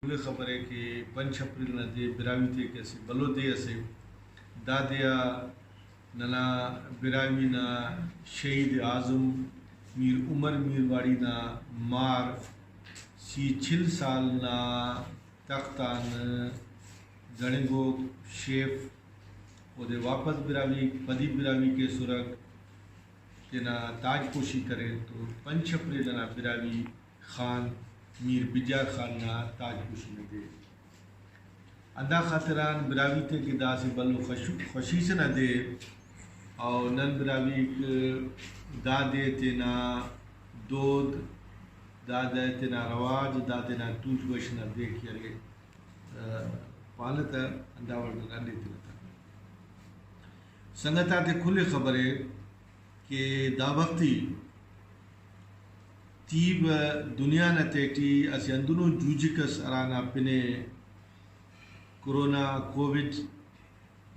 مجھے خبر ہے کہ 5 اپریل نہ دے براوی تے کیسے بلو دے اسے دادیا ننا براوی نا شہید اعظم میر عمر میر واڑی نا مار سی 6 سال نا تختان گڑنگو شیف وہ دے واپس براوی پدی براوی کے سرگ تینا تاج پوشی کرے تو 5 اپریل نا براوی خان میر بجا خان نا تاج پوشی نہ دے ادا خاطران براوی تے کہ دا سے بلو خوشی سے نہ دے اور نن براوی دا دے تینا دود دا دے تینا رواج دا تینا توچ وش نہ دے کیرے پالتا ادا ورد نہ دے تینا سنگتا تے کھلے خبر ہے کہ دا وقتی تیب دنیا نہ تیٹی اسی اندنوں جوجکس ارانا پنے کرونا کووڈ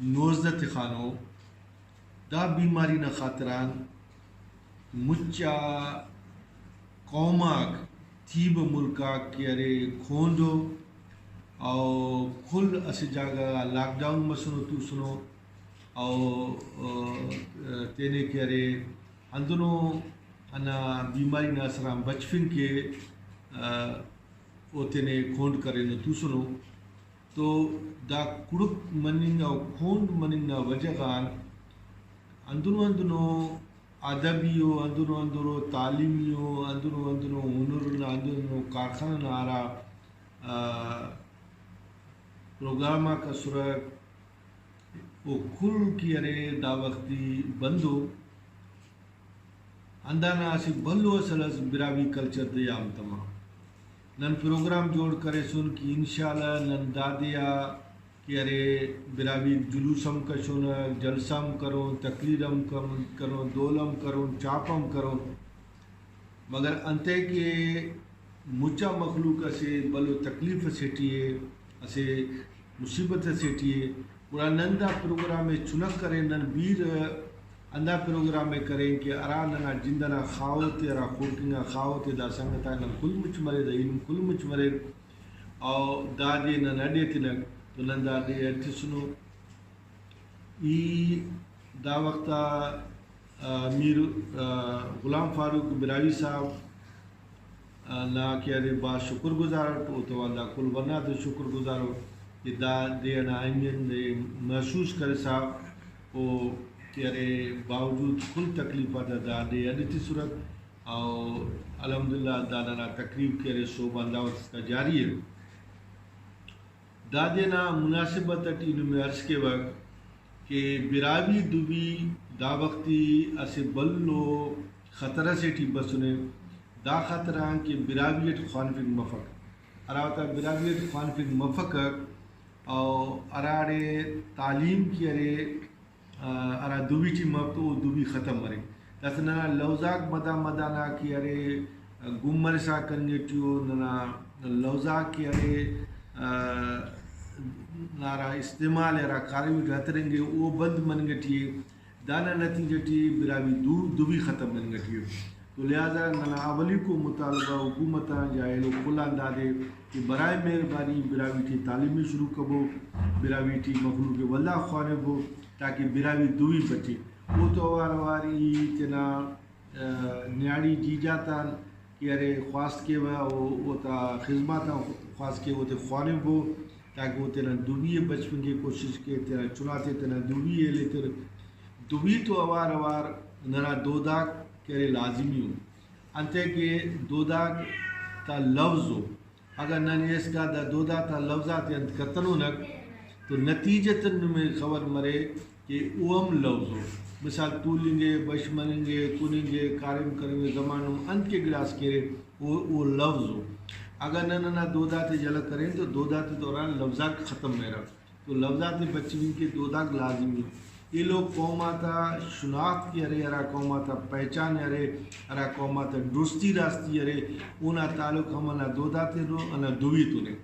19 تخانو دا بیماری نہ خاطران مچا قوماک تیب ملکاک کیارے کھوندو اور کھل اسی جاگا لاک ڈاؤن مسنو تو سنو اور تینے کیارے اندنوں انا بیماری نہ سرام بچفن کے اوتے نے کھونڈ کرے نہ تو سنو تو دا کڑک مننگ او کھونڈ مننگ وجہ غان اندنو ادبیو اندنو تعلیمیو اندنو ہنر اندنو کارخانہ نارا پروگرامہ کا سرک وہ کھل کی ارے دا وقتی بندو اندانا اسی بلو اصلس براوی کلچر دیام تمام نن پروگرام جوڑ کرے سن کی انشاءاللہ نن دادیا کہ ارے براوی جلوسم کشون جلسم کرو تقریرم کرو دولم کرو چاپم کرو مگر انتے کہ مچا مخلوق اسے بلو تکلیف سیٹیے اسے مصیبت سیٹیے پورا نندا پروگرام میں چنک کرے نن بیر اندہ پروگرام میں کریں کہ ارا ننا جندنا خاوتے ارا خوٹنگا خاوتے دا سنگتا نن کل مچ مرے دا علم کل مچ مرے اور دا دے نن اڈے تنک تو نن دا دے ارتی سنو ای دا وقتا میر غلام فاروق براوی صاحب نا کیا دے با شکر گزارو تو دا کل ورنہ تو شکر گزارو کہ دا دے نا آئین دے محسوس کرے صاحب وہ تیرے باوجود کل تکلیفات دا دے ادتی صورت اور الحمدللہ دانا تقریب کے صوبہ دعوت کا جاری ہے دادینا مناسبت اٹینو میں عرض کے وقت کہ براوی دوبی دا وقتی اسے بلو خطرہ سے ٹی بسنے دا خطران کہ براویت خوانفق مفق اراوتا براویت خوانفق مفق اور اراڑے تعلیم کی ارے ارا دوبی چی مفتو دوبی ختم مرے تسنا لوزاک مدانا کی ارے گم مرسا کنگیٹیو ننا لوزاک کی ارے نارا استعمال ارا کاروی گھترنگے او بند منگٹیے دانا نتیجٹی براوی دوبی ختم منگٹیو تو لہذا ننا اولی کو مطالبہ حکومتاں جائلو کلان دادے کہ برائے مہربانی براوی ٹی تعلیمی شروع کبو براوی ٹی مخلوق واللہ خوانب ہو تاکہ براوی دوی بچے وہ تو واری تینا نیاڑی جی جاتا کہ ارے خواست کے وہ تا خدماتا خواست کے وہ تے خوانب ہو تاکہ وہ تینا دوی بچپن کی کوشش کے تینا چناتے تینا دوی ہے لیکن دوی تو اوار ننا دوداک کہ ارے لازمی ہو انتے کہ دوداک تا لفظ ہو اگر نن اس کا دا دودا تا لفظات انت کتنو نک تو نتیجتاً میں خبر مرے کہ اوم لفظ ہو مثال تولیں گے بشمنیں گے کنیں گے کارم کریں گے زمانوں انت کے گلاس کرے وہ لفظ ہو اگر نہ دودات جلا کریں تو دودات دوران لفظات ختم میں رہا تو لفظات بچوں کے دودات لازمی ہو یہ لوگ قوماتا شناخت کی ارے ارا قوماتا پہچان ارے ارا قوماتا درستی راستی ارے اونا تعلق ہم انا دوداتے رو انا دوی تو نے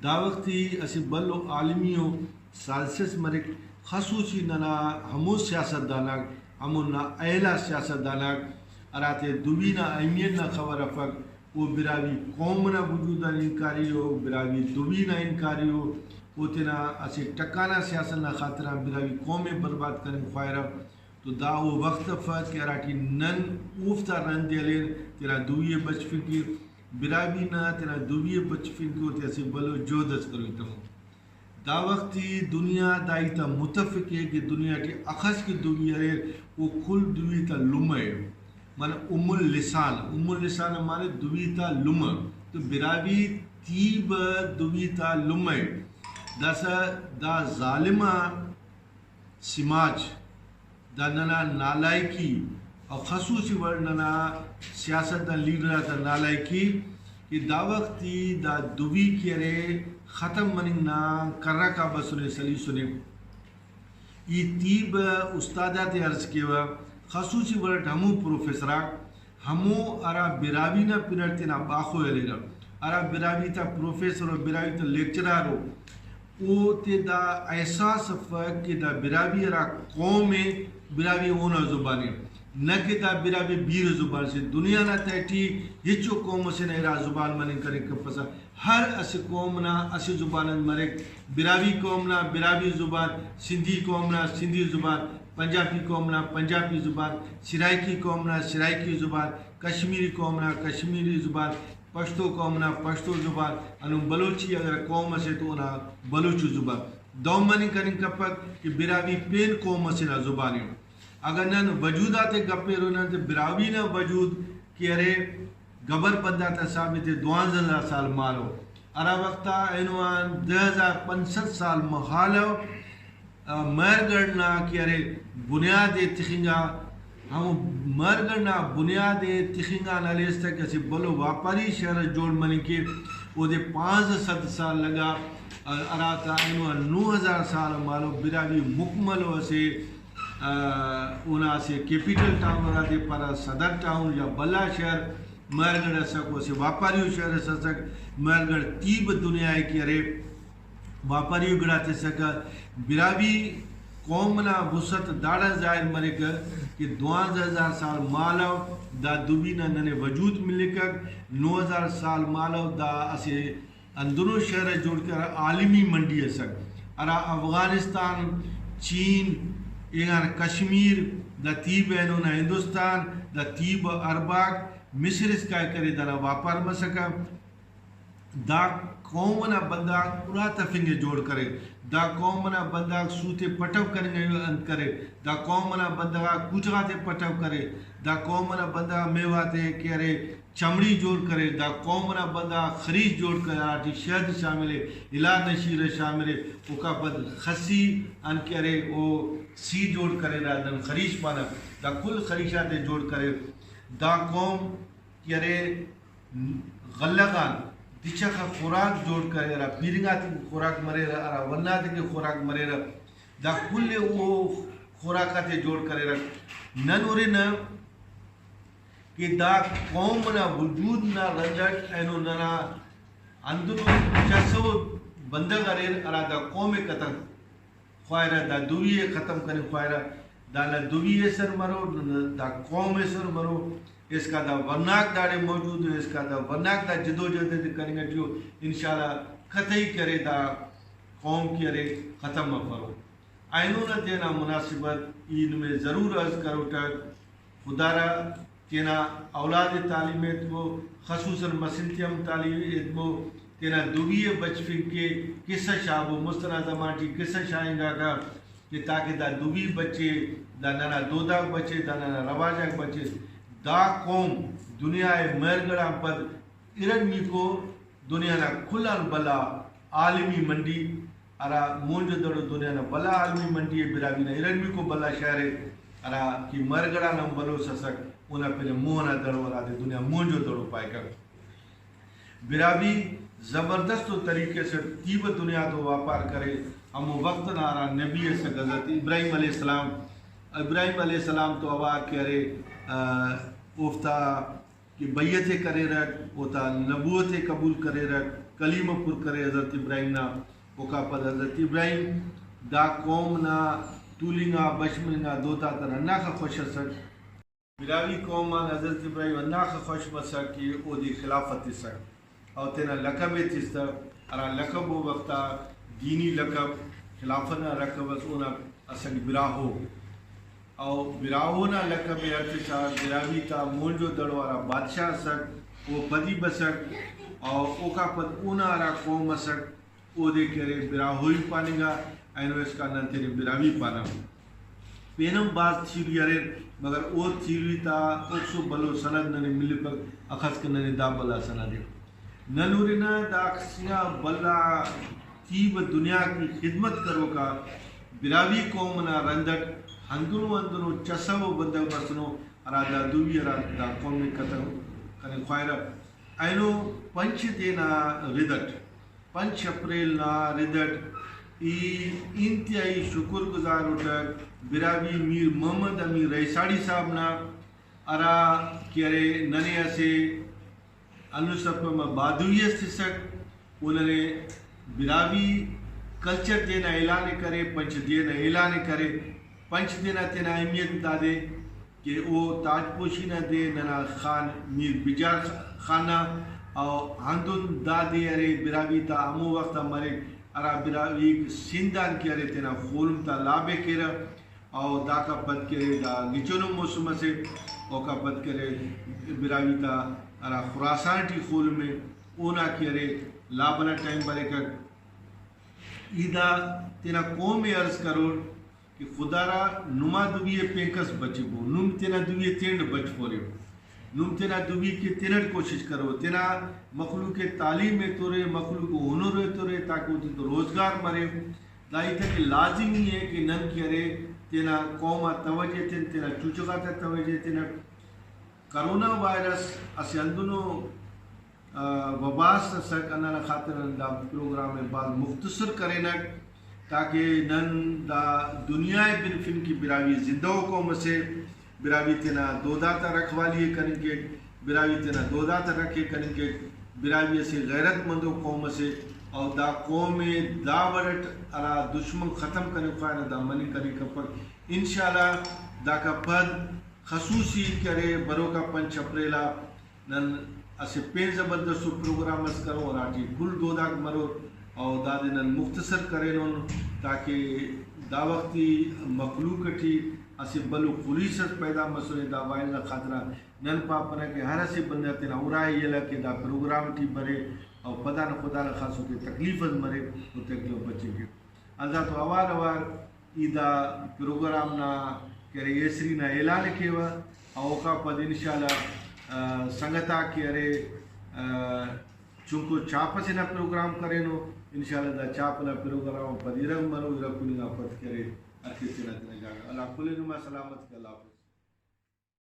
دا وقتی اسی بلو عالمیوں سالسس مرک خصوصی ننا ہمو سیاست داناک ہمو نا اہلا سیاست داناک اراتے دوی نا اہمیت نا خبر افق وہ براوی قوم نہ وجودہ انکاری ہو، براوی دوی نہ انکاری ہو، وہ تینا اسے ٹکانا سیاست نہ خاطرہ براوی قومیں برباد کریں خواہرہ. تو دا وہ وقت فت کہ اراٹی نن اوفتا رن دے لیں تیرا دویے بچ فکر براوی نہ تیرا دویے بچ فکر ہوتے اسے بلو جودس کرو تم. دا وقتی دنیا دائی تا متفق ہے کہ دنیا کی اخص کی دوی ہے وہ کل دوی تا لمع ہے، مانا ام اللسان ہمارے دوی تا لمع. تو براوی تیب دوی تا لمع دا ظالمہ سماج دا ننا نالائکی اور خصوصی ورننا سیاست دا لیڈر دا نالائکی کہ دا وقتی دا دوی کیرے ختم منگنا کرہ کا بسنے سلی سنے. یہ تیب استادات عرض کیوا خصوصی ورد ہمو پروفیسرہ ہمو ارا براوی نا پنرتنا باخو ہے گا ارا براوی تا پروفیسر و براوی تا لیکچرار ہو او تے دا احساس فرق کہ دا براوی ارا قوم ہے براوی اونا زبانی نہ کہ دا براوی بیر زبان سے دنیا نہ تیٹی ہچو قوم سے نہ زبان منی کرے کپسا ہر اس قوم نہ اس زبان مرک براوی قوم نہ براوی زبان، سندھی قوم نہ سندھی زبان، پنجابی قوم نہ پنجابی زبان، سرائکی قوم نہ سرائکی زبان، کشمیری قوم نہ کشمیری زبان، پشتو قوم نہ پشتو زبان، انو بلوچی اگر قوم سے تو نہ بلوچ زبان. دومنی کریں کپک کہ براوی پین قوم سے نہ زبانی اگر نن وجودات گپے رونن تے براوی نہ وجود کہ ارے گبر بندہ تا ثابت 12,000 سال مالو ارا وقتا اینوان 2,500 سال محالو مرگرنا کہ ارے بنیاد تخنگا ہم مرگرنا بنیاد تخنگا نالیستا کسی بلو واپاری شہر جوڑ منی کے وہ دے 500 سال لگا ارا تا اینوان 9,000 سال مالو براوی مکمل ہو سے اونا سے کیپیٹل ٹاؤن وغیرہ دے پارا صدر ٹاؤن یا بلا شہر مرگڑ سکو سے واپاریو شہر سک مرگڑ تیب دنیا ہے کہ ارے واپاریو گڑاتے سکا براوی قومنا وسط داڑا ظاہر مرے کر کہ 12,000 سال مالو دا دوبینا ننے وجود ملے کر 9,000 سال مالو دا اسے اندروں شہر جوڑ کر عالمی منڈی ہے سک ارا افغانستان چین ایگان کشمیر دا تیب اینونا ہندوستان دا تیب ارباک مصر اس کا کرے دانا واپار مسکا دا قومنا بندہ پورا تفنگے جوڑ کرے دا قومنا بندہ سوتے پٹو کرنے انت کرے دا قومنا بندہ کچھاتے پٹو کرے دا قومنا بندہ میواتے کرے چمڑی جوڑ کرے دا قومنا بندہ خریش جوڑ کرے آٹی شہد شاملے الہ نشیر شاملے اوکا بند خسی ان کرے او سی جوڑ کرے دن خریش پانا دا کل خریشاتے جوڑ کرے دا قوم یارے غلقان دیچا کا خوراک جوڑ کرے رہا پیرنگاتی کی خوراک مرے رہا ارا وناتی کی خوراک مرے رہا دا کل وہ خوراکاتے جوڑ کرے رہا ننوری نا کہ دا قوم نا وجود نا رنجٹ اینو ننا اندنو چسو بندگ ارے ارا دا قوم قتل خواہرہ دا دویے ختم کرے خواہرہ دا نا دویے سر مرو دا قوم سر مرو اس کا دا ورناک داڑے موجود ہے اس کا دا ورناک دا جدو جہد کریں گے جو انشاءاللہ قطعی کرے دا قوم کی ارے ختم کرو. آئینونا دینا مناسبت ان میں ضرور عرض کرو ٹک خدا را تینا اولاد تعلیمیت کو خصوصاً مسلطیم تعلیمیت کو تینا دویے بچفن کے قصہ شاہبو مستنا زمانٹی قصہ شاہیں گا کا کہ تاکہ دا دوی بچے دا نانا دودا بچے دا نانا رواجہ بچے دا قوم دنیا مرگڑا پد ارنمی کو دنیا نا کھلان بلا عالمی منڈی ارا مونج دڑو دنیا نا بلا عالمی منڈی براوی نا ارنمی کو بلا شہر ارا کی مرگڑا نا بلو سسک اونا پہلے مونا دڑو ارا دے دنیا مونجو دڑو پائے کر براوی زبردست طریقے سے تیب دنیا تو واپار کرے ہم وقت نارا نبی سے حضرت ابراہیم علیہ السلام تو آواز کرے اوفتا کہ بیعت کرے رکھ اوتا نبوت قبول کرے رکھ کلمہ پر کرے حضرت ابراہیم نا اوکا پد حضرت ابراہیم دا قوم نا تولنگا بشمنگا دوتا تنہ نا خوش سک براوی قوم حضرت ابراہیم اللہ خوش مسا کہ او دی خلافت سک اور تینا لقب تستا ارا لقب و وقتا دینی لقب خلافنا لقب اس اونا اصل براہو اور براہونا لقب ارتشا براوی تا مونجو دڑوارا بادشاہ سک او پدی بسک اور اوکا پد اونا ارا قوم سک او دے کرے براہوئی پانے گا اینو اس کا نن تیرے براوی پانا پینم باز تھیوری ارے مگر او تھیوری تا اکسو بلو سند ننے ملی پر اخذ کے ننے دا بلا سند ہے ننورنا دا اکسیا بلا تیب دنیا کی خدمت کرو کا براوی قومنا رندٹ ہندنو اندنو چسو بندہ بسنو ارا دا دوی ارا دا قوم قتل کنے خواہرہ اینو پنچ دینا ردٹ 5 اپریل نا ردٹ انتہائی شکر گزار اٹھک براوی میر محمد امیر ریساڑی صاحب نا ارا کیرے ننے اسے انوسپم بادویہ سسک انہوں براوی کلچر دینا اعلان کرے پنچ دینا اعلان کرے پنچ دینا تینا اہمیت دا دے کہ او تاج پوشی نہ دے ننا خان میر بجار خانہ اور ہندن دا دے ارے براوی تا امو وقت مرے ارا براوی سندان کی ارے تینا خولم تا لابے کرا اور دا کا پد کرے دا گچونو موسم سے او کا پد کرے براوی تا ارا خراسان ٹی خول میں اونا کی ارے لابنا ٹائم برے کر ایدہ تینا قوم میں عرض کرو کہ خدا را نما دویے پینکس بچے بو نم تینا دویے تینڈ بچ پورے نم تینا دوی کے تینڈ کوشش کرو تینا مخلوق تعلیم میں تو رہے مخلوق ہنر میں تو رہے تاکہ وہ تو روزگار مرے دائی تھا کہ لازمی ہے کہ نن کرے تینا قوم توجہ تین تینا چوچگا تا توجہ تینا کرونا وائرس اسی اندنو وباس سک انانا خاطر دا پروگرام میں بعد مختصر کرے نک تاکہ نن دا دنیا بن فن کی براوی زندہ قوم سے براوی تینا دوداتا رکھوالی کریں گے براوی تینا دوداتا رکھے کریں گے براوی سے غیرت مندو قوم سے اور دا قوم دا ورٹ ارا دشمن ختم کرنے خواہر دا منی کریں کپر انشاءاللہ دا کا پد خصوصی کرے برو کا 5 اپریلا نن اسے پین زبردستو پروگرام اس کرو اور آٹی گل دودا مرو اور دادنن مختصر کرے نون تاکہ دا وقتی مخلوق ٹھی اسے بلو پولیس پیدا مسئلے دا وائلہ خاطرہ نن پاپنا کہ ہر اسے بندہ تینا اڑائے یہ لکے دا پروگرام ٹھی برے اور پدا نہ خدا نہ خاص ہوتے تکلیف از مرے وہ تکلیف بچے گے ازا تو اوار اوار ایدہ پروگرام نا کرے ایسری نا اعلان کے وا اوکا پد انشاءاللہ سنگتا کے ارے چونکو چاپ سے نا پروگرام کرے نو انشاءاللہ دا چاپ نا پروگرام پد ایرم مرو ایرم کنی نا پد کرے اکھے تینا تینا جاگا اللہ کلی نما سلامت کے اللہ